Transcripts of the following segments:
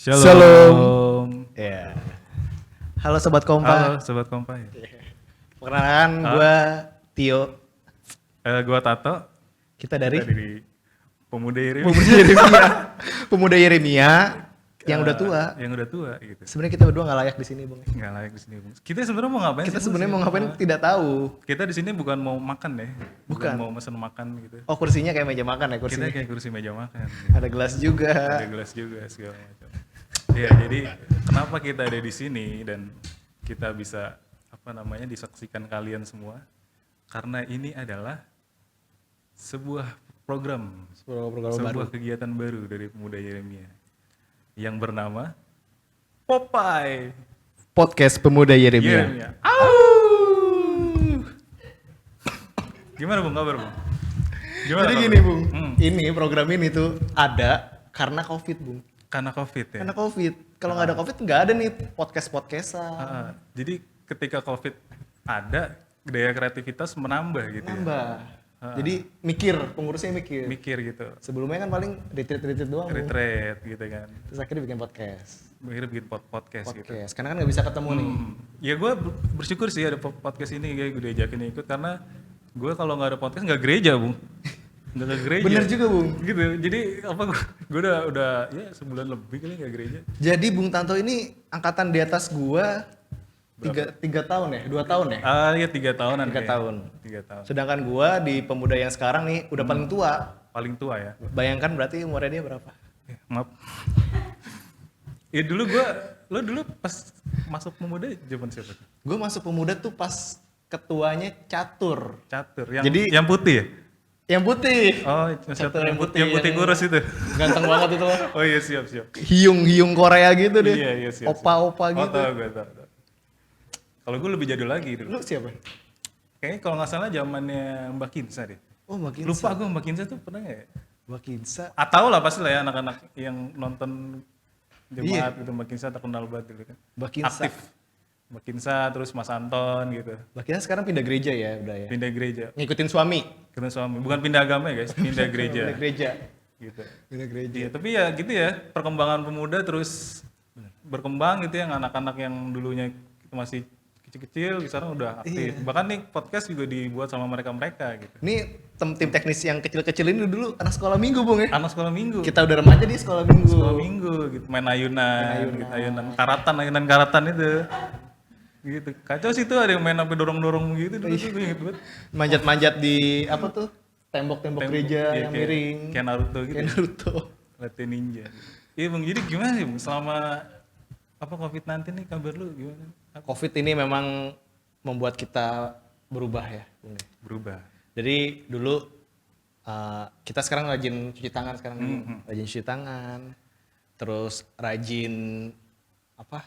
Shalom. Ya. Halo Sobat Kompa. Halo Sobat Kompa. Perkenalkan gue Tio. Gue Tato. Kita dari Pemuda Yeremia. Pemuda Yeremia. Pemuda Yeremia yang udah tua. Yang udah tua gitu. Sebenarnya kita berdua nggak layak di sini, Bung. Nggak layak di sini, Bung. Kita sebenarnya mau ngapain? Kita sebenarnya mau ngapain tidak tahu. Kita di sini bukan mau makan ya. Bukan. Mau mesen makan gitu. Oh, kursinya kayak meja makan ya, kursinya. Kita kayak kursi meja makan. Gitu. Ada gelas juga. Ada gelas juga segala macam. Ya, jadi kenapa kita ada di sini dan kita bisa disaksikan kalian semua? Karena ini adalah sebuah program baru. Kegiatan baru dari Pemuda Yeremia yang bernama Popeye Podcast Pemuda Yeremia. Gimana Bung, kabar Bung? Gimana Jadi kabar? gini, Bung. Hmm. Program ini tuh ada karena Covid, Bung. Karena Covid ya? Karena Covid. Kalau nggak ada Covid nggak ada nih podcastan. Jadi ketika Covid ada, daya kreativitas menambah gitu Nambah. ya? Jadi pengurusnya mikir. Mikir gitu. Sebelumnya kan paling retreat doang. Bung. Retreat gitu kan. Terus akhirnya bikin podcast. Akhirnya bikin podcast gitu. Karena kan nggak bisa ketemu nih. Ya gue bersyukur sih ada podcast ini, kayak gue diajakin ikut karena gue kalau nggak ada podcast nggak gereja Bung. Nggak ke gereja. Bener juga, Bung. Gitu. Jadi gue udah ya sebulan lebih kali nggak gereja. Jadi Bung Tanto ini angkatan di atas gua 3 tahun ya? 2 tahun ya? Iya 3 tahunan. 3 tahun. 3 tahun. Sedangkan gua di pemuda yang sekarang nih udah paling tua. Paling tua ya. Bayangkan berarti umurnya dia berapa? Maaf. Ya lo dulu pas masuk pemuda zaman siapa tuh? Gua masuk pemuda tuh pas ketuanya Catur. Catur. Jadi- yang putih ya? Yang putih. Oh, Catur yang putih kurus itu. Ganteng banget itu. Oh iya siap. Hiung Korea gitu deh. Iya siap. Opa-opa gitu. Oh tahu gue. Kalau gue lebih jadul lagi dulu. Lu siapa? Kayaknya kalau nggak salah zamannya Mbak Kinsa deh. Oh, Mbak Kinsa. Lupa gue Mbak Kinsa tuh pernah nggak ya? Mbak Kinsa. Tahu lah pasti lah ya anak-anak yang nonton jemaat Iya. gitu. Mbak Kinsa terkenal banget dulu kan. Mbak Kinsa. Aktif. Mbak Kinsa terus Mas Anton gitu. Mbak Kinsa sekarang pindah gereja ya udah ya. Pindah gereja. Ngikutin suami. Kena suami. Bukan pindah agama ya guys, pindah gereja. Pindah gereja. Gitu. Pindah gereja. Iya, tapi ya gitu ya, perkembangan pemuda terus berkembang gitu yang anak-anak yang dulunya masih kecil-kecil sekarang udah aktif. Iya. Bahkan nih podcast juga dibuat sama mereka-mereka gitu. Ini tim teknis yang kecil-kecil ini dulu anak sekolah minggu, Bung ya. Anak sekolah minggu. Kita udah remaja di sekolah minggu. Sekolah minggu gitu, main ayunan. Gitu, ayunan karatan itu. Gitu. Kacau sih tuh ada yang main sampai dorong-dorong gitu dulu tuh inget banget. Manjat-manjat di apa tuh? Tembok-tembok gereja Iya, yang miring. Kayak Naruto gitu. Kayak Naruto. Latihan ninja. Iya Bang, jadi gimana sih Bang selama COVID-19 nih kabar lu gimana? Covid ini memang membuat kita berubah ya, Bung. Berubah. Jadi dulu kita sekarang rajin cuci tangan rajin cuci tangan. Terus rajin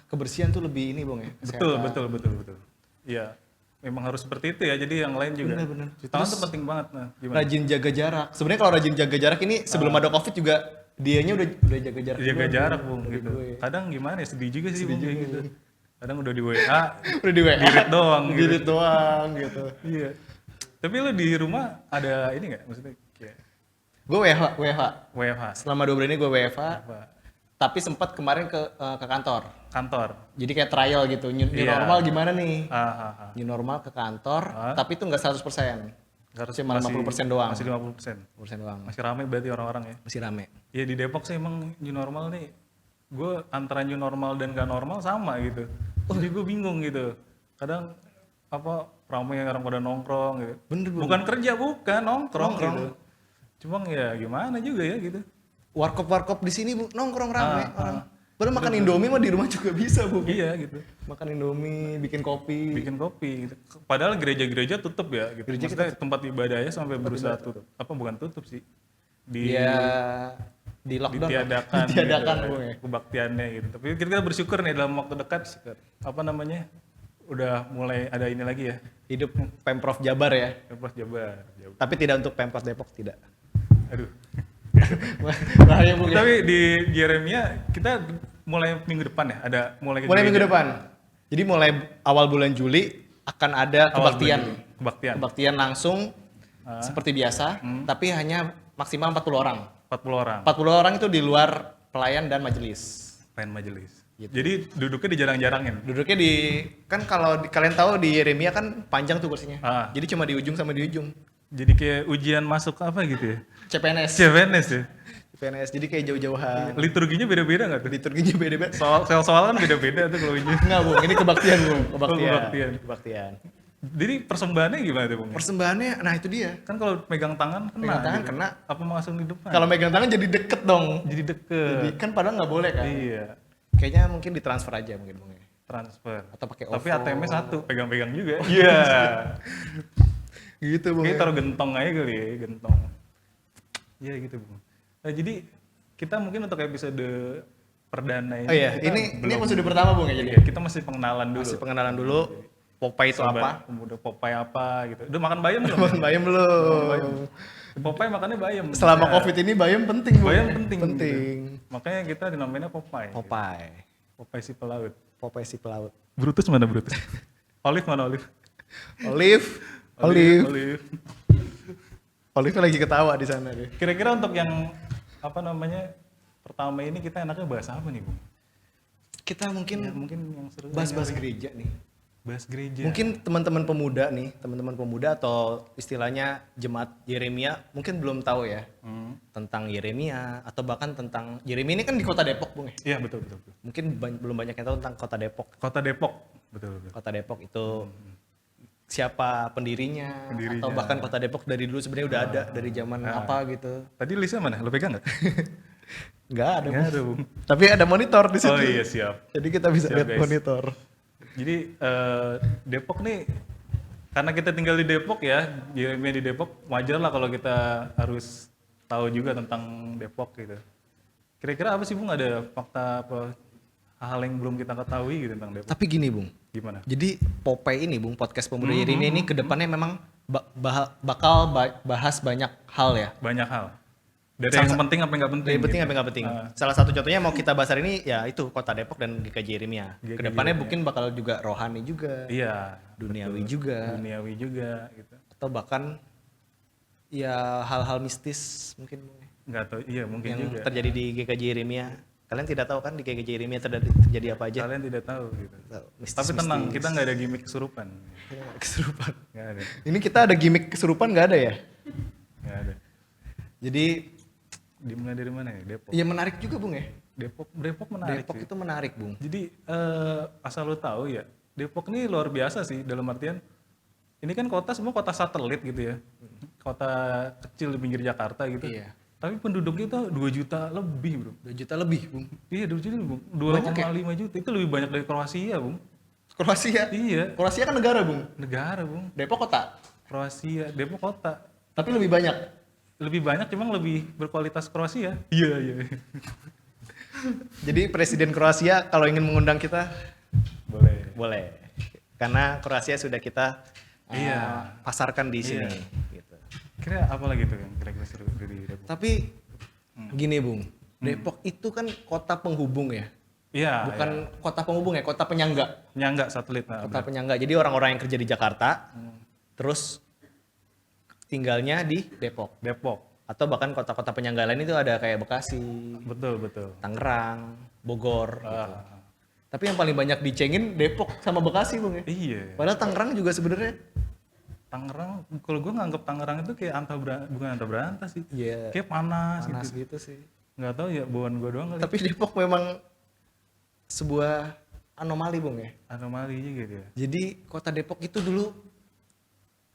kebersihan tuh lebih ini, Bung ya. Betul. Iya, memang harus seperti itu ya. Jadi yang lain juga. Bener. Cuci tangan tuh penting banget. Nah, gimana? Rajin jaga jarak. Sebenarnya kalau rajin jaga jarak ini sebelum ada Covid juga dianya udah jaga jarak. Jaga juga, jarak, Bung. Bung, Dari gitu. gue. Kadang gimana ya, sedih juga sih Sedih Bung juga, kayak gitu. Bung. Kadang udah di WA, Udah di WA. di-read doang gitu. Di-read doang gitu. Iya. Tapi lu di rumah ada ini nggak? Maksudnya kayak Gue WFH? Selama 2 bulan ini gue WFH. Apa? Tapi sempat kemarin ke kantor. Kantor? Jadi kayak trial gitu. New Iya. normal gimana nih? Ah. New normal ke kantor. Tapi itu nggak 100%. Cuma 50% doang. Masih 50%. 50% doang. Masih ramai berarti orang-orang ya? Masih rame. Ya di Depok sih emang new normal nih, gue antara new normal dan gak normal sama gitu. Jadi gue bingung gitu. Kadang ramai orang pada nongkrong gitu. Bener, Bung. Bukan kerja, bukan nongkrong gitu. Cuma ya gimana juga ya gitu. Warkop di sini, Bu, nongkrong rame orang. Padahal makan Indomie mah di rumah juga bisa, Bu. Iya gitu. Makan Indomie, bikin kopi. Bikin kopi gitu. Padahal gereja-gereja tutup ya gitu. Gereja Maksudnya tempat ibadahnya sampai berusaha tutup. Bukan tutup sih. Di lockdown. Ditiadakan Ditiadakan, gitu, Bung ya. kebaktiannya gitu. Tapi kita bersyukur nih dalam waktu dekat udah mulai ada ini lagi ya. Hidup Pemprov Jabar ya. Pemprov Jabar. Tapi tidak untuk Pemprov Depok, tidak. Aduh. Bahaya, Bu. Tapi di Yeremia kita mulai minggu depan ya, ada mulai Minggu depan. Jadi mulai awal bulan Juli akan ada kebaktian. Kebaktian langsung seperti biasa, tapi hanya maksimal 40 orang. 40 orang. 40 orang itu di luar pelayan dan majelis. Lain majelis. Gitu. Jadi duduknya dijarang-jarangin. Duduknya kan kalau kalian tahu di Yeremia kan panjang tuh kursinya. Ah. Jadi cuma di ujung sama di ujung. Jadi kayak ujian masuk apa gitu ya? CPNS. CPNS ya? CPNS. Jadi kayak jauh-jauhan. Liturginya beda-beda nggak tuh? Liturginya beda-beda. Soal kan beda-beda tuh kalau ujian. Enggak, Bung. Ini kebaktian, Bung. kebaktian. Kebaktian. Jadi persembahannya gimana tuh, Bung? Persembahannya, nah itu dia. Kan kalau megang tangan kena. Pegang tangan gitu. kena. Apa langsung di depan? Kalau megang tangan jadi deket dong. Jadi deket. Jadi kan padahal nggak boleh kan. Iya. Kayaknya mungkin ditransfer aja mungkin, Bung. Transfer. Atau pakai Tapi OVO. ATM-nya satu, pegang-pegang juga. Iya. Gitu, Bung. Kayaknya taruh gentong aja kali ya, gentong. Iya gitu, Bung. Nah, jadi kita mungkin untuk episode perdana ini. Oh iya, kita ini belum- episode pertama, Bung ya jadi. Iya, kita masih pengenalan dulu. Masih pengenalan dulu. Popeye itu Sobat apa? Pemuda Popeye apa gitu. Udah makan bayam belum? Bang bayam belum. Popeye makannya bayam. Selama Ya, Covid ini bayam penting, Bung. bayam penting. Penting. Gitu. Makanya kita dinamainnya Popeye. Popeye. Popeye si pelaut. Popeye si pelaut. Brutus mana Brutus? Olive mana Olive? Olive. Olive. Olive. Olive lagi ketawa di sana deh. Kira-kira untuk yang apa namanya pertama ini kita enaknya bahas apa nih, Bung? Kita Ya, mungkin mungkin yang seru. bahas-bahas gereja nih. Bahas gereja. Mungkin teman-teman pemuda nih, teman-teman pemuda atau istilahnya jemaat Yeremia mungkin belum tahu ya tentang Yeremia atau bahkan tentang Yeremia ini kan di kota Depok, Bung ya. Iya betul. Mungkin belum banyak yang tahu tentang kota Depok. Kota Depok. Betul. Kota Depok itu siapa pendirinya, atau bahkan kota Depok dari dulu sebenarnya udah ada dari zaman apa gitu. Tadi listnya mana? Lo pegang nggak? Nggak ada, Nggak Bung. ada, Bung. Tapi ada monitor di situ. Oh iya siap. Jadi kita bisa Siap, lihat guys. monitor. Jadi Depok nih, karena kita tinggal di Depok ya, Yeremia di Depok, wajar lah kalau kita harus tahu juga tentang Depok gitu. Kira-kira apa sih Bung, ada fakta apa hal yang belum kita ketahui gitu tentang Depok? Tapi gini, Bung. Gimana? Jadi Popeye ini, Bung, podcast Pemuda Yeremia ini kedepannya memang bakal bahas banyak hal ya. Banyak hal. Dari yang penting apa yang nggak penting? Yang penting gitu. apa nggak penting. Salah satu contohnya mau kita bahas hari ini ya itu Kota Depok dan GKJ Yeremia. GKJ Kedepannya mungkin bakal juga rohani juga, Iya. duniawi juga, Duniawi juga gitu. atau bahkan ya hal-hal mistis mungkin Bung, Nggak tahu, iya mungkin yang juga. terjadi di GKJ Yeremia. Kalian tidak tahu kan di GKJ Yeremia terjadi apa aja? Kalian tidak tahu gitu. Mistis, Tapi tenang, kita nggak ada gimmick kesurupan. kesurupan. Nggak ada. Ini kita ada gimmick kesurupan nggak ada ya? Nggak ada. Jadi Dimulai dari mana ya? Depok. ya menarik juga Bung ya. Depok menarik Depok sih. itu menarik Bung. Jadi asal lo tahu ya, Depok ini luar biasa sih dalam artian ini kan kota semua kota satelit gitu ya. Kota kecil di pinggir Jakarta gitu. Iya. Tapi penduduknya tuh 2 juta lebih, Bro. 2 juta lebih Bung. Iya, 2 juta, Bung. Banyak ya? 2,5 juta. Itu lebih banyak dari Kroasia, Bung. Kroasia. Iya, Kroasia kan negara Bung. negara, Bung. Depok kota. Kroasia, Depok kota. Tapi lebih banyak. Lebih banyak cuma lebih berkualitas Kroasia. Iya, iya. Jadi Presiden Kroasia kalau ingin mengundang kita Boleh. boleh. Karena Kroasia sudah kita Iya. pasarkan di sini. Iya. Gitu. Kira apa lagi tuh yang kira-kira seru dari Depok? Tapi gini Bung, Depok itu kan kota penghubung ya. Iya, Bukan kota penghubung ya, kota penyangga. nyangga satelit. Nah, Kota penyangga. Jadi orang-orang yang kerja di Jakarta terus tinggalnya di Depok. Depok. Atau bahkan kota-kota penyangga lain itu ada kayak Bekasi, Betul. Tangerang, Bogor. gitu. Ah, Tapi yang paling banyak dicengin Depok sama Bekasi Bung ya. iya. Padahal Tangerang juga sebenarnya Tangerang, kalau gue nganggep Tangerang itu kayak bukan anta beranta sih. Iya. Kayak panas, panas gitu. gitu sih. Nggak tahu ya, bawaan gue doang kali. Tapi Depok memang sebuah anomali Bung ya. Anomali juga gitu ya. Jadi kota Depok itu dulu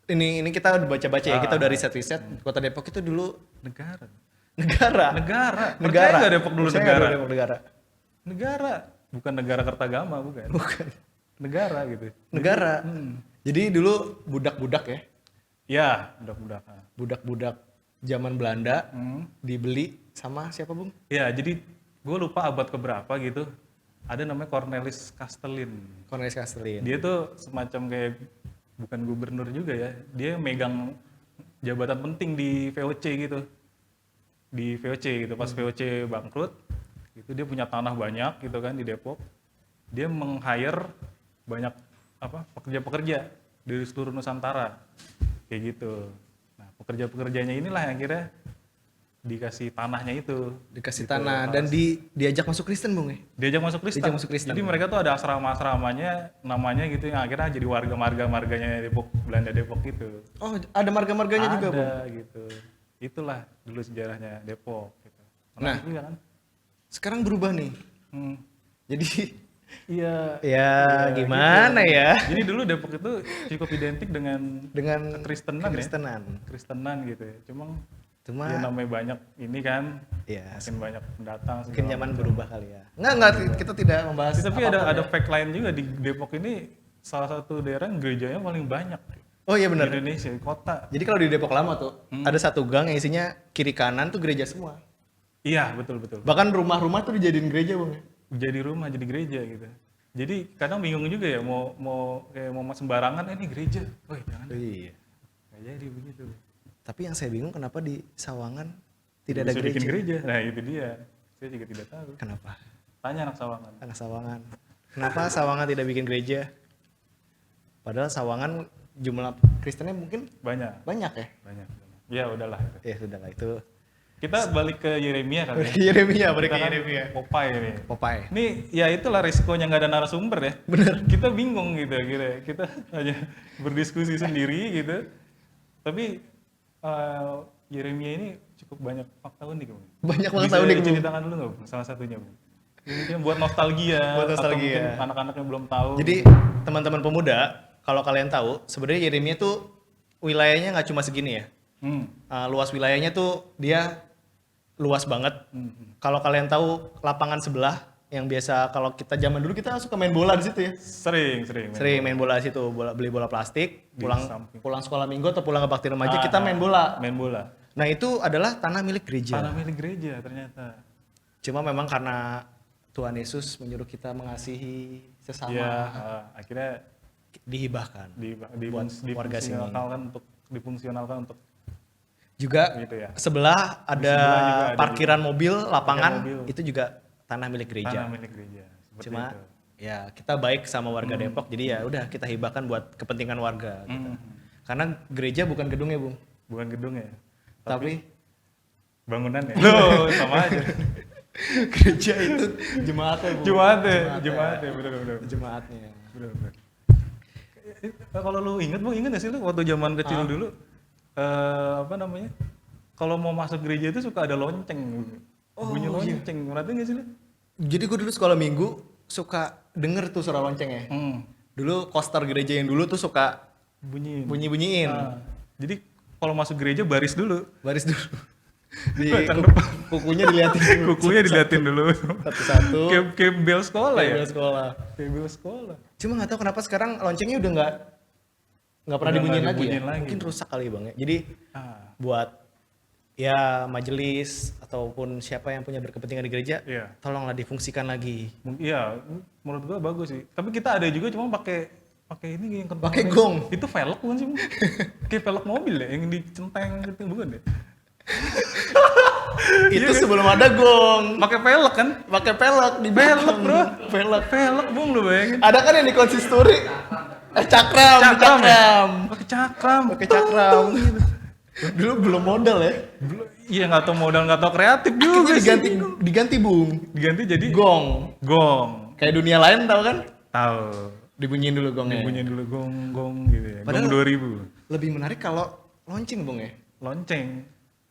ini kita udah baca-baca ya, kita udah riset-riset. Kota Depok itu dulu Negara. negara. Percaya nggak Depok dulu Percaya negara? nggak Depok negara. Negara. Bukan negara Kertagama, bukan. Bukan. Negara gitu. Negara. Jadi dulu budak-budak ya. Ya, budak-budak. Budak-budak zaman Belanda Hmm. dibeli sama siapa Bung? Ya, jadi gue lupa abad keberapa gitu. Ada namanya Cornelis Castelin. Cornelis Castelin. Dia tuh semacam kayak bukan gubernur juga ya. Dia megang jabatan penting di VOC gitu. Di VOC gitu. Pas VOC bangkrut, itu dia punya tanah banyak gitu kan di Depok. Dia meng-hire banyak pekerja-pekerja dari seluruh Nusantara. Kayak gitu. Nah, pekerja-pekerjanya inilah yang akhirnya dikasih tanahnya itu. Dikasih Gitu. tanah dan diajak masuk Kristen, Bung ya. Diajak masuk Kristen. Diajak masuk Kristen. Jadi mereka tuh ada asrama-asramanya namanya gitu yang akhirnya jadi marganya Depok, Belanda Depok gitu. Oh, ada marga-marganya juga, Bung. Ada gitu. Itulah dulu sejarahnya Depok gitu. Nah. Menarik juga kan? Sekarang berubah nih. Hmm. Jadi Iya. ya gimana gitu. ya? Jadi dulu Depok itu cukup identik dengan Kekristenan ya. Kekristenan. Kristenan gitu ya. Cuma Cuma ya namanya banyak ini kan, ya makin banyak pendatang. mungkin segala zaman macam. berubah kali ya. Enggak, kita tidak membahas Tapi apapun ada ya. fact lain juga di Depok ini, salah satu daerah yang gerejanya paling banyak Oh iya di benar. Indonesia, kota. Jadi kalau di Depok Lama tuh ada satu gang yang isinya kiri kanan tuh gereja semua. Iya, betul. Bahkan rumah-rumah tuh dijadiin gereja, Bung. Jadi rumah, jadi gereja gitu. Jadi kadang bingung juga ya mau sembarangan ini gereja. Oh jangan. Iya. Nggak jadi begitu. Tapi yang saya bingung kenapa di Sawangan tidak ada Bisa gereja. bikin gereja. Nah, itu dia. Saya juga tidak tahu. Kenapa? Tanya anak Sawangan. Anak Sawangan. Kenapa Sawangan tidak bikin gereja? Padahal Sawangan jumlah Kristennya mungkin Banyak. banyak ya. Banyak. Ya udahlah. Ya sudah lah itu. Kita balik ke Yeremia kali ya. Yeremia, balik Kita ke kan Yeremia. Popeye nih. Popeye. Ini ya itulah resikonya nggak ada narasumber ya. Bener. Kita bingung gitu kira. Kita hanya berdiskusi sendiri gitu. Tapi Yeremia ini cukup banyak fakta unik, Bung. Banyak banget Bisa tahu nih, Bung. diceritakan dulu nggak, Bung? Salah satunya, Bung. Ini mungkin buat nostalgia. Buat nostalgia. Atau mungkin anak-anak yang belum tahu. Jadi teman-teman pemuda, kalau kalian tahu, sebenarnya Yeremia tuh wilayahnya nggak cuma segini ya. Luas wilayahnya tuh dia luas banget. Kalau kalian tahu lapangan sebelah yang biasa kalau kita zaman dulu kita suka main bola di situ ya. Sering. Sering main bola di situ, beli bola plastik, Di pulang samping. pulang sekolah minggu atau pulang ke bakti remaja kita main bola. Main bola. Nah, itu adalah tanah milik gereja. Tanah milik gereja ternyata. Cuma memang karena Tuhan Yesus menyuruh kita mengasihi sesama, Ya, akhirnya dihibahkan. Buat warga sini. difungsionalkan untuk Juga gitu ya. sebelah ada sebelah juga ada parkiran mobil, lapangan, mobil. itu juga tanah milik gereja. Tanah milik gereja. Seperti Cuma itu. ya kita baik sama warga Depok, jadi ya udah kita hibahkan buat kepentingan warga. Gitu. Karena gereja bukan gedungnya, Bung, Bukan gedung ya. tapi Bangunan ya. Loh, sama aja. gereja itu jemaatnya, Bung. Jemaatnya, bener. Jemaatnya. Bener. Kalau lu inget gak sih lu waktu zaman kecil dulu apa namanya? Kalau mau masuk gereja itu suka ada lonceng. Bunyi lonceng. Berarti gak sih lu? Jadi gue dulu sekolah minggu suka denger tuh suara lonceng ya. Dulu koster gereja yang dulu tuh suka bunyiin. Jadi kalau masuk gereja baris dulu. Baris dulu. Di Batang depan. kukunya diliatin dulu. Kukunya diliatin dulu. Satu-satu. Kayak bel sekolah ya? Kayak sekolah. Kayak bel sekolah. Cuma nggak tahu kenapa sekarang loncengnya udah nggak pernah Udah dibunyiin nggak lagi ya. dibunyiin lagi. Mungkin rusak kali Bang ya. Jadi Ah, buat ya majelis ataupun siapa yang punya berkepentingan di gereja, iya. tolonglah difungsikan lagi. Iya, menurut gua bagus sih. Tapi kita ada juga cuma pakai ini yang Pakai gong. Itu velg bukan sih? Bung? Kayak velg mobil ya yang dicenteng gitu bukan ya? Itu sebelum ada gong. Pakai velg kan? Pakai pelek di Velg, belakang. Bro. Velg. Velg, Bung, lu bayangin. Ada kan yang di konsistori? Cakram. Pakai cakram. Pakai cakram. Dulu belum modal ya. Iya, nggak tahu modal, nggak tahu kreatif juga Akhirnya sih. diganti Bung. Diganti jadi Gong. gong. Kayak dunia lain tahu kan? Tahu. Dibunyiin dulu gongnya. Bunyiin dulu gong gitu ya. Padahal- Gong 2000. Lebih menarik kalau lonceng Bung ya. Lonceng.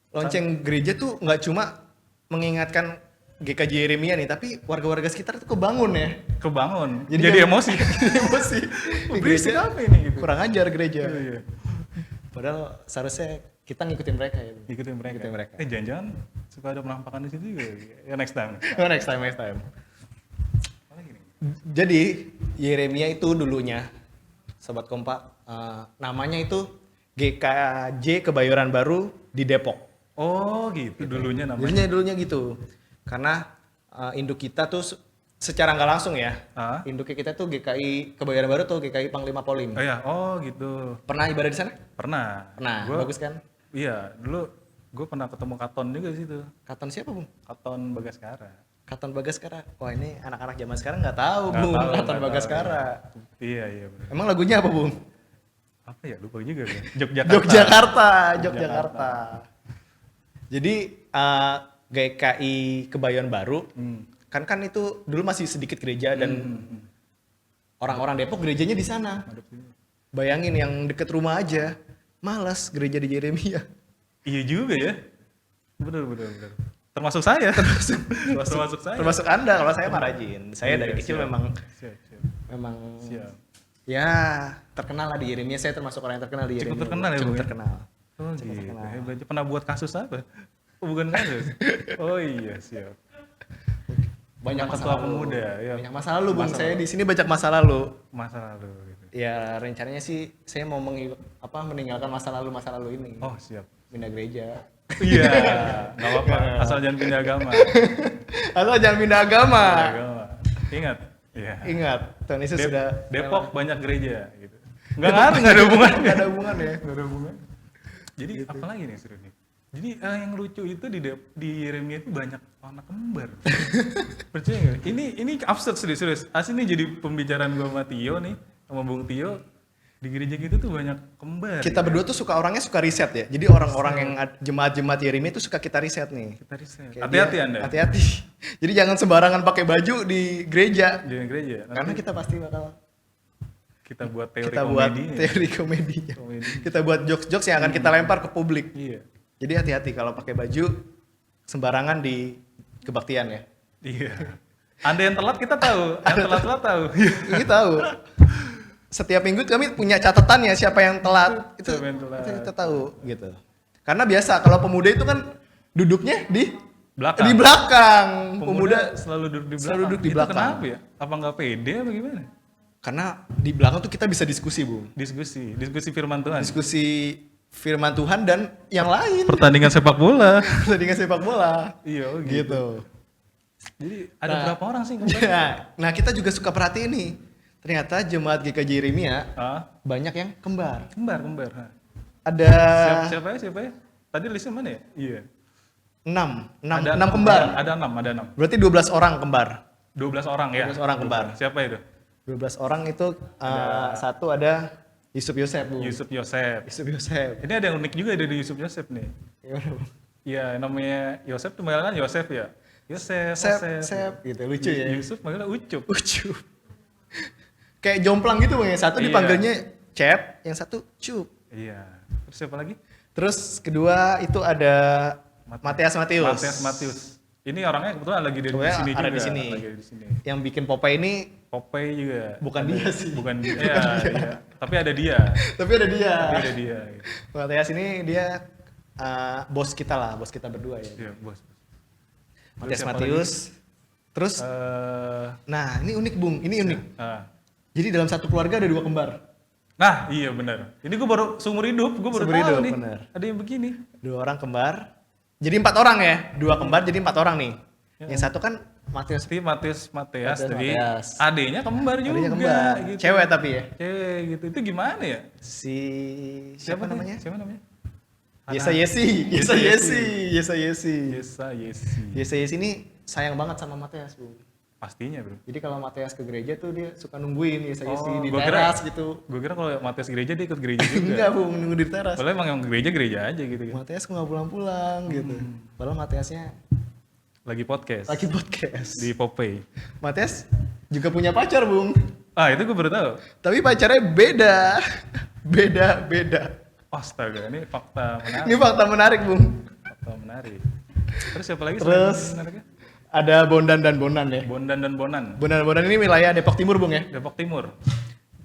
Lonceng gereja tuh nggak cuma mengingatkan GKJ Yeremia nih, tapi warga-warga sekitar tuh kebangun ya. Kebangun. Jadi Jadi yang- emosi. Emosi. Di Berisik gereja apa ini gitu. kurang ajar gereja. Iya. Padahal seharusnya kita ngikutin mereka ya. Bung. Ikutin mereka. Ikutin mereka. Jangan-jangan suka ada penampakan di situ juga. Ya next time. Next time. Apa lagi nih? Jadi Yeremia itu dulunya, Sobat Kompak, namanya itu GKJ Kebayoran Baru di Depok. Oh gitu. Dulunya namanya. Dulunya gitu. Karena induk kita tuh secara nggak langsung ya. Ah? Induknya kita tuh GKI Kebayoran Baru tuh GKI Panglima Polim. Oh ya. Oh gitu. Pernah ibadah di sana? Pernah. Pernah. Gua- Bagus kan? Iya. Dulu gue pernah ketemu Katon juga di situ. Katon siapa, Bung? Katon Bagaskara. Katon Bagaskara. Wah, ini anak-anak zaman sekarang nggak tahu, Nggak Bung. tahu, Katon nggak tahu, Bagaskara. Iya benar. Emang lagunya apa, Bung? Apa ya? Lupa juga. Ya. Yogyakarta. Yogyakarta. Jadi GKI Kebayoran Baru kan itu dulu masih sedikit gereja dan orang-orang Depok gerejanya di sana. Bayangin yang deket rumah aja, malas gereja di Yeremia. Iya juga ya. Bener. Termasuk saya. Termasuk saya. Termasuk Anda, kalau saya mah rajin. Saya dari kecil siap. memang Siap. ya terkenal lah di Yeremia. Saya termasuk orang yang terkenal di Yeremia. Cukup terkenal ya, Cukup Bung, ya? terkenal. Oh gitu. Hebat. Pernah buat kasus apa? Oh, bukan kasus. Oh iya, siap. Banyak Ketua masalah pemuda, ya. Banyak masalah lalu, Bung. Masalah. Saya di sini banyak masalah lalu. Masa lalu gitu. Ya rencananya sih saya mau meninggalkan masa lalu ini. Oh, siap. Pindah gereja. Iya, enggak apa-apa. Asal jangan pindah agama. Atau jangan pindah agama. Pindah agama. Ingat. Iya. Ingat, Tuhan Yesus sudah Depok banyak gereja gitu. Enggak ada hubungan. Enggak ada hubungan ya. Enggak ada hubungan. Jadi apa lagi nih seru nih? Jadi yang lucu itu di Yeremia itu banyak anak kembar. Percaya nggak? Ini absurd serius. Asli nih jadi pembicaraan gua sama Tio nih, sama Bung Tio. Di gereja gitu tuh banyak kembar. Kita ya. berdua tuh orangnya suka riset ya. Jadi orang-orang yang jemaat-jemaat Yeremia itu suka kita riset nih. Kita riset. Kayak Hati-hati dia- Anda. Hati-hati. Jadi jangan sembarangan pakai baju di gereja. Di gereja. Nanti Karena kita pasti bakal kita buat teori kita buat komedinya. teori komedinya. Komedi. Kita buat jokes-jokes yang akan kita lempar ke publik. Iya. Jadi hati-hati kalau pakai baju sembarangan di kebaktian ya. Iya. Anda yang telat kita tahu, yang telat tahu. Ini tahu. Setiap minggu kami punya catatannya siapa yang telat. Itu Siapa yang telat. itu kita tahu gitu. Karena biasa kalau pemuda itu kan duduknya di Belakang. Di belakang. Pemuda selalu duduk di belakang. selalu duduk di Itu belakang. kenapa ya? Apa nggak pede apa gimana? Karena di belakang tuh kita bisa diskusi, Bu. Diskusi firman Tuhan. Diskusi firman Tuhan dan yang lain. Pertandingan sepak bola. Pertandingan sepak bola. Iya, oh gitu. Gitu. Jadi ada Nah. berapa orang sih yang kembar? Nah, kita juga suka perhatiin nih. Ternyata jemaat GKJ Yeremia Ah, banyak yang kembar. kembar. Hah. Ada Siapa ya? Tadi listnya mana ya? Iya. 6 kembar. Ada 6. Berarti 12 orang kembar. 12 orang ya. 12 orang kembar. Siapa itu? 12 orang itu satu ada Yusuf Yosef, Bu. Yusuf Yosef. Yusuf Yosef. Ini ada yang unik juga dari Yusuf Yosef nih. Gimana, Bu? Iya, namanya Yosef tuh panggilan Yosef ya. Yosef. Sep, gitu lucu ya. Yusuf manggilnya Ucup. Lucu. Kayak jomplang gitu, Bang. Yang satu Iya. dipanggilnya Cep, yang satu Cup. Iya. Terus siapa lagi? Terus kedua itu ada Matias Matius. Ini orangnya kebetulan lagi di Kebetulan sini ada juga. di sini. Lagi di sini. Yang bikin Popeye ini Popeye juga. Bukan Ada- dia sih. Bukan dia. Iya. Tapi ada dia. tapi ada dia. Tapi ada dia. Gitu. Matias ini dia bos kita lah, bos kita berdua ya. Iya, bos. Matias siapa Matius. Terus nah, ini unik, Bung. Ini unik. Jadi dalam satu keluarga ada 2 kembar. Nah, iya benar. Ini gue baru seumur hidup, gue baru Seumur tahu hidup, nih. benar. Ada yang begini. 2 orang kembar. Jadi 4 orang ya. 2 kembar jadi 4 orang nih. Yang satu kan Matius. Pasti Matias, jadi Matias. adenya kembar juga. Adanya kembar. Gitu. Cewek tapi ya. Cewek gitu. Itu gimana ya? Siapa nih? namanya? Siapa namanya? Yesa Yesi. Yesa Yesi. Yesa Yesi. Yesi. Yesa Yesi ini sayang banget sama Matias, Bu. Pastinya, Bro. Jadi kalau Matias ke gereja tuh dia suka nungguin Yesa Yesi di gua kira- teras gitu. Gue kira kalau Matias gereja dia ikut gereja juga. Enggak, Bu, nunggu di teras. Padahal emang yang gereja aja gitu. Matias kok nggak pulang-pulang gitu. Padahal Matiasnya Lagi podcast. lagi podcast. Di Popeye. Matias juga punya pacar, Bung. Ah, itu gue baru tahu. Tapi pacarnya beda. Beda. Astaga, ini fakta menarik. Ini fakta menarik, Bung. Fakta menarik. Terus siapa lagi? Terus selain menariknya? ada Bondan dan Bonan ya. Bondan dan Bonan. Bondan ini wilayah Depok Timur, Bung ya. Depok Timur.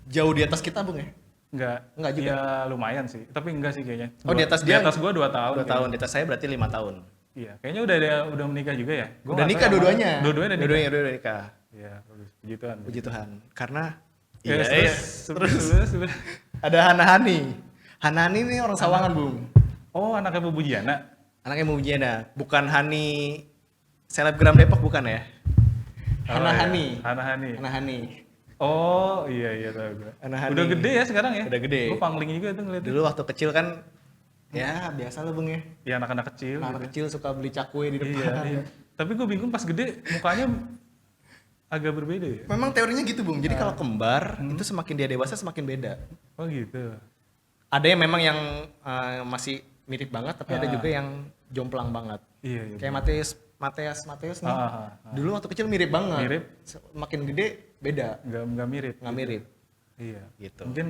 Jauh di atas kita, Bung ya. Enggak juga. Ya lumayan sih, tapi enggak sih kayaknya. Oh, di atas dia? Di atas gua 2 tahun. 2 tahun, di atas saya berarti 5 tahun. Iya, kayaknya udah menikah juga ya. Gua Udah nggak nikah tahu yang dua-duanya. mana. Dua-duanya udah nikah. Dua-duanya nikah. Iya, bagus. Puji Tuhan. Puji Tuhan. Karena Yes, iya. terus. Ada Hana Hani. Hana Hani ini orang Sawangan, Bung. Oh, anaknya Bu Bujiana. Anaknya mau Jena, bukan Hani selebgram Depok bukan ya? Hana iya. Hani. Hana Hani. Hana Hani. Oh, iya tahu gua. Hana Hani. Udah gede ya sekarang ya? Udah gede. Gua pangling juga tuh ngeliatnya. Dulu waktu kecil kan ya biasa lah, Bung ya. Ya anak-anak kecil Anak gitu. kecil suka beli cakwe di depan. Iya. Tapi gue bingung pas gede mukanya agak berbeda ya. Memang teorinya gitu, Bung. Jadi kalau kembar itu semakin dia dewasa semakin beda. Oh gitu. Ada yang memang yang masih mirip banget, tapi ada juga yang jomplang banget. Iya. Kayak Mateus nih. Dulu waktu kecil mirip banget. Mirip. Makin gede beda. Nggak mirip. Nggak mirip. Iya. Gitu. Mungkin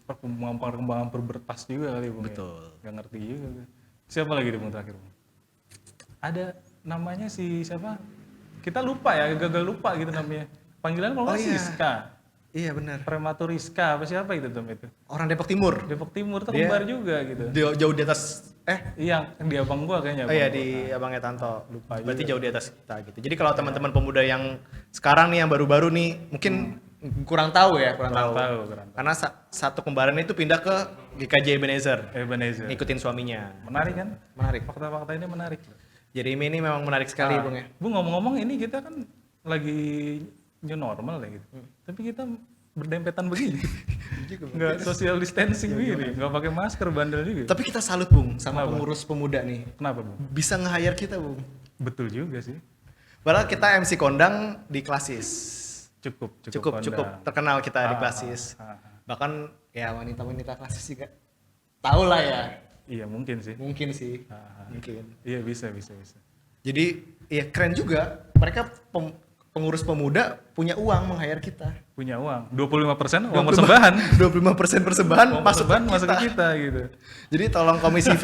perkembangan pubertas juga kali Bung. Betul. Ya? Nggak ngerti juga. Siapa lagi Bung terakhir Bung? Ada namanya si siapa? Kita lupa ya, gagal lupa gitu namanya. Panggilan kalau nggak Siska. Iya benar. Prematur Rizka apa siapa itu itu? Orang Depok Timur. Depok Timur tuh kembar juga gitu. Jauh di atas Iya, di abang gua kayaknya. Oh iya di abangnya Tanto. Lupa. Berarti jauh di atas kita gitu. Jadi kalau teman-teman pemuda yang sekarang nih yang baru-baru nih mungkin kurang tahu ya, kurang tahu. Karena satu kembaran itu pindah ke GKJ Ebenezer. Ngikutin suaminya. Menarik kan? Menarik. Fakta-fakta ini menarik. Jeremy ini memang menarik sekali, Bung ya. Bu ngomong-ngomong ini kita kan lagi new normal ya gitu. Tapi kita berdempetan begini. Nggak social distancing begini, nggak pakai masker, bandel juga. Tapi kita salut, Bung, sama pengurus pemuda nih. Kenapa, Bung? Bisa nge-hire kita, Bung. Betul juga sih. Padahal kita MC kondang di Klasis. Cukup terkenal kita di Klasis. Bahkan ya wanita-wanita Klasis juga tahu lah ya. Iya mungkin sih. Mungkin. Iya bisa. Jadi ya keren juga. Mereka pengurus pemuda punya uang meng-hire kita. Punya uang. 25% uang persembahan. 25% persembahan masuk ke kita gitu. Jadi tolong komisi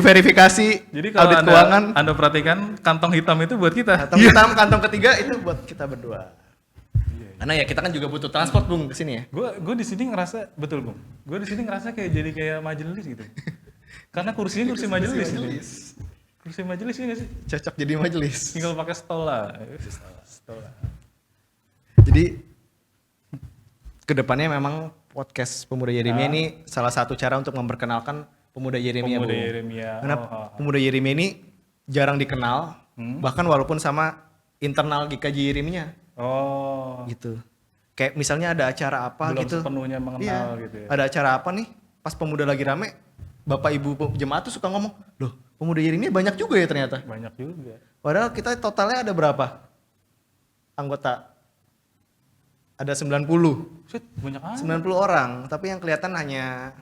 verifikasi jadi kalau audit keuangan. Anda perhatikan kantong hitam itu buat kita. Kantong hitam, kantong ketiga itu buat kita berdua. Karena ya kita kan juga butuh transport, Bung, ke sini ya. Gue di sini ngerasa betul, Bung. Gue di sini ngerasa kayak majelis gitu. Karena kursinya kursi majelis. Kursi majelis ini sih. Cocok jadi majelis. Tinggal pakai stola. Jadi kedepannya memang podcast Pemuda Yeremia ini salah satu cara untuk memperkenalkan Pemuda Yeremia. Karena Pemuda Yeremia ini jarang dikenal, bahkan walaupun sama internal GKJ Yeremia. Oh. Gitu. Kayak misalnya ada acara apa belum gitu. Sepenuhnya mengenal gitu ya. Ada acara apa nih? Pas pemuda lagi rame, bapak ibu jemaat tuh suka ngomong, loh Pemuda Yeremia banyak juga ya ternyata. Banyak juga. Padahal kita totalnya ada berapa anggota? Ada 90. Banyak amat. 90 orang, tapi yang kelihatan hanya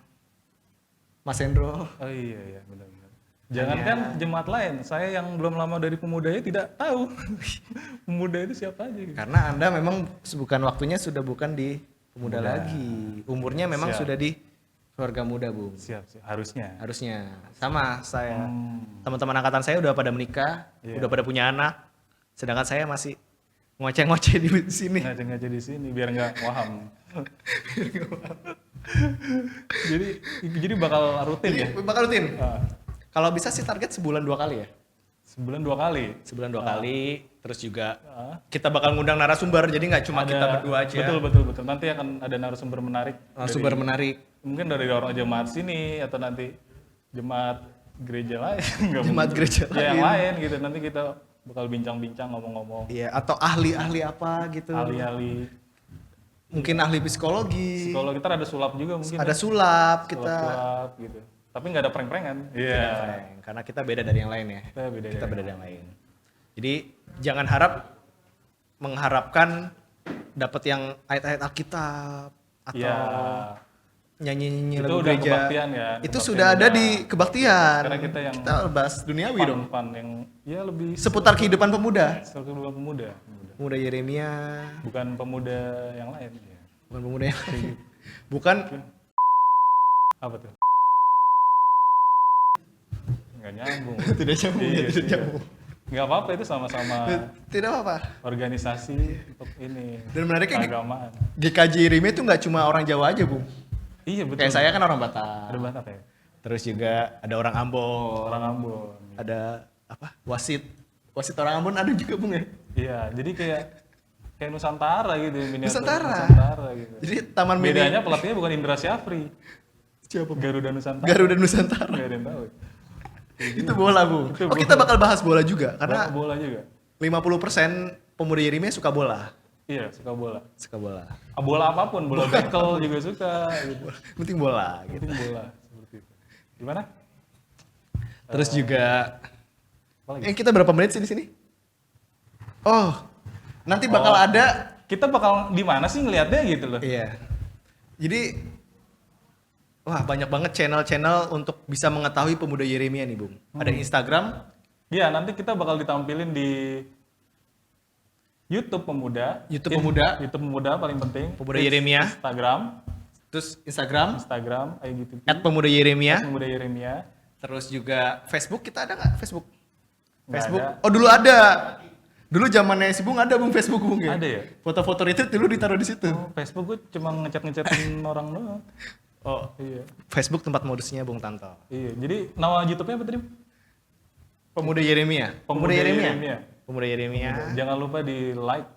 Mas Hendro. Oh iya benar. Jangankan jemaat lain, saya yang belum lama dari pemudanya tidak tahu pemuda itu siapa aja. Gitu. Karena Anda memang waktunya sudah bukan di pemuda lagi. Umurnya memang sudah di keluarga muda, Bung. Siap. Harusnya. Sama saya. Teman-teman angkatan saya udah pada menikah, udah pada punya anak. Sedangkan saya masih ngoceh-ngoceh di sini. Ngoceh-ngoceh di sini biar nggak waham. jadi bakal rutin ya? Bakal rutin. Kalau bisa sih target sebulan 2 kali ya. Sebulan 2 kali? Sebulan 2 kali, terus juga kita bakal ngundang narasumber, jadi nggak cuma kita berdua aja. Betul. Nanti akan ada narasumber menarik. Mungkin dari orang jemaat sini, atau nanti jemaat gereja lain. Jemaat gereja lain. Yang lain gitu, nanti kita bakal bincang-bincang, ngomong-ngomong. Iya, atau ahli-ahli apa gitu. Ahli-ahli. Mungkin ahli psikologi. Psikologi, kita ada sulap juga mungkin. Ada sulap, kita. Sulap gitu. Tapi nggak ada prank-prankan. Iya. Karena kita beda dari yang lain ya. Kita beda dari yang lain. Jadi jangan mengharapkan dapat yang ayat-ayat Alkitab atau nyanyi-nyanyi lagu gereja. Kebaktian ya. Itu sudah ada di kebaktian. Karena kita bahas duniawi dong. Yang lebih seputar kehidupan pemuda. Pemuda Yeremia. Bukan pemuda yang lain. Bukan pemuda yang lain. Bukan. Apa tuh? Nggak nyambung. Tidak nyambung. Nggak apa-apa, itu sama-sama. Tidak apa-apa. Organisasi untuk ini. Dan menariknya keagamaan. GKJ Yeremia itu nggak cuma orang Jawa aja, Bung. Iya betul. Kayak saya kan orang Batak. Ada Batak ya. Terus juga ada orang Ambon. Ada apa? Wasit orang Ambon ada juga, Bung ya. Iya, jadi kayak Nusantara gitu. Nusantara gitu. Jadi taman mini. Bedanya pelatihnya bukan Indra Syafri. Siapa? Garuda Nusantara. Nggak ada yang tahu. Itu bola, Bu. Kita bakal bahas bola juga karena bola juga. 50% pemuda Yeremia suka bola. Iya, suka bola. Bola apapun, bola bekel juga suka gitu. Penting bola gitu. Seperti itu. Gimana? Terus juga kita berapa menit sih di sini? Oh, nanti bakal ada. Kita bakal di mana sih ngelihatnya gitu loh. Iya. Jadi Wah, banyak banget channel-channel untuk bisa mengetahui pemuda Yeremia nih, Bung. Ada Instagram, Iya, nanti kita bakal ditampilin di YouTube Pemuda. YouTube Pemuda. YouTube Pemuda paling penting. Pemuda Terus Yeremia. Terus Instagram, Instagram kayak gitu. @pemuda Yeremia. Pemuda Yeremia. Terus juga Facebook, kita ada nggak Facebook? Nggak Facebook. ada. Oh, dulu ada. Dulu zamannya si Bung ada Bung Facebook Bung ya. Ada ya? Foto-foto itu dulu ditaruh di situ. Oh, Facebook gue cuma ngecat-ngecatin orang doang. Oh, Iya. Facebook tempat modusnya Bung Tanto. Iya. Jadi nama YouTube-nya apa tadi? Pemuda Yeremia. Pemuda Yeremia. Pemuda Yeremia. Jangan lupa di like,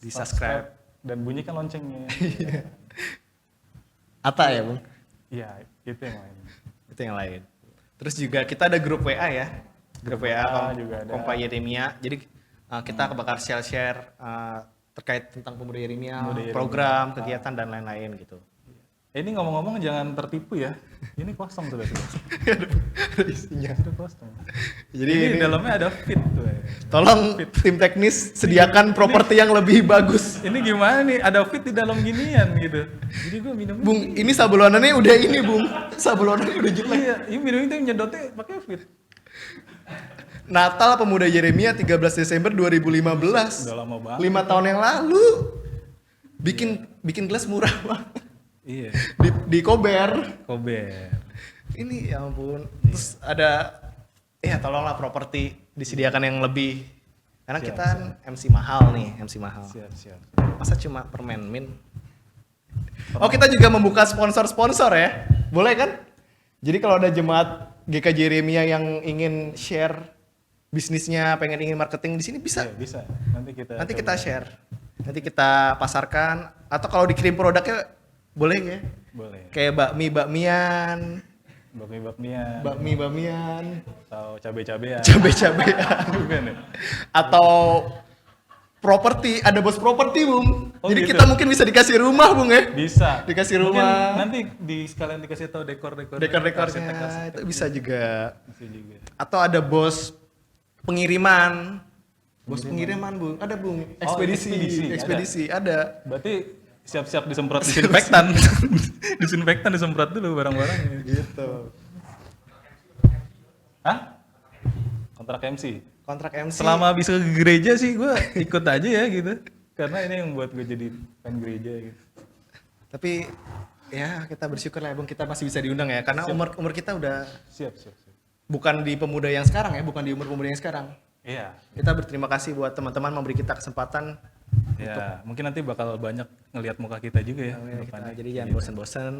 Di subscribe. dan bunyikan loncengnya. Ata ya Bung? Iya, itu yang lain. Itu yang lain. Terus juga kita ada grup WA ya. Grup WA juga ada. Kompa Yeremia. Jadi kita bakal share-share terkait tentang Pemuda Yeremia, Pemuda Yeremia. program, kegiatan dan lain-lain gitu. Ini ngomong-ngomong jangan tertipu ya. Ini kosong tuh. Isinya. Sudah kosong. Jadi ini ini- di dalamnya ada fit tuh. Ya. Tolong tim teknis sediakan properti yang lebih bagus. Ini gimana nih? Ada fit di dalam ginian gitu. Jadi gue minum. Bung, ini sablonannya udah ini Bung. Sablonannya udah jelek. Iya, ini minum itu nyedotnya pakai fit. Natal Pemuda Yeremia 13 Desember 2015. Udah lama banget. 5 tahun yang lalu. Bikin gelas murah banget. Iya. Di Kober. Kober. Ini ya ampun. Terus ada ya tolonglah properti disediakan yang lebih. Karena Siap, kita kan MC mahal nih, MC mahal. Siap. Masa cuma permen min? Oh, kita juga membuka sponsor-sponsor ya. Boleh kan? Jadi kalau ada jemaat GKJ Yeremia yang ingin share bisnisnya, ingin marketing di sini bisa. Iya, bisa. Nanti kita share. Nanti kita pasarkan atau kalau dikirim produknya boleh ya. Boleh. Kayak bakmian, Bakmi-bakmian. bakmi-bakmian, Atau cabe-cabean. cabe-cabean. Bukan ya? Atau properti, ada bos properti Bung. Oh, Jadi gitu. kita mungkin bisa dikasih rumah Bung ya. Bisa. Dikasih Mungkin rumah. nanti sekalian dikasih tahu dekor-dekor. Dekor-dekornya arsitek-arsitek itu bisa juga. Bisa juga. Atau ada bos pengiriman. Bos pengiriman Bung, ada Bung. Ekspedisi, ekspedisi, ada. Berarti siap-siap disemprot disinfektan. Disinfektan disemprot dulu barang-barangnya. Gitu. Hah? Kontrak MC. Kontrak MC. Selama bisa ke gereja sih gue ikut aja ya gitu. Karena ini yang buat gue jadi fan gereja gitu. Tapi ya kita bersyukur lah ya Bung, kita masih bisa diundang ya. Karena umur kita udah Siap. bukan di pemuda yang sekarang ya, bukan di umur pemuda yang sekarang. Iya. Kita berterima kasih buat teman-teman memberi kita kesempatan. Ya, mungkin nanti bakal banyak ngelihat muka kita juga ya. Kita, depannya. jadi jangan bosan-bosan.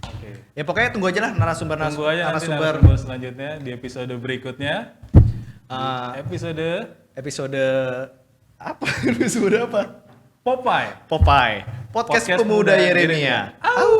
Oke. Ya pokoknya tunggu aja lah narasumber Tunggu aja nanti narasumber narasumber selanjutnya di episode berikutnya. Episode episode apa? Episode apa? Popeye. Popeye. Podcast Pemuda Yeremia. Au.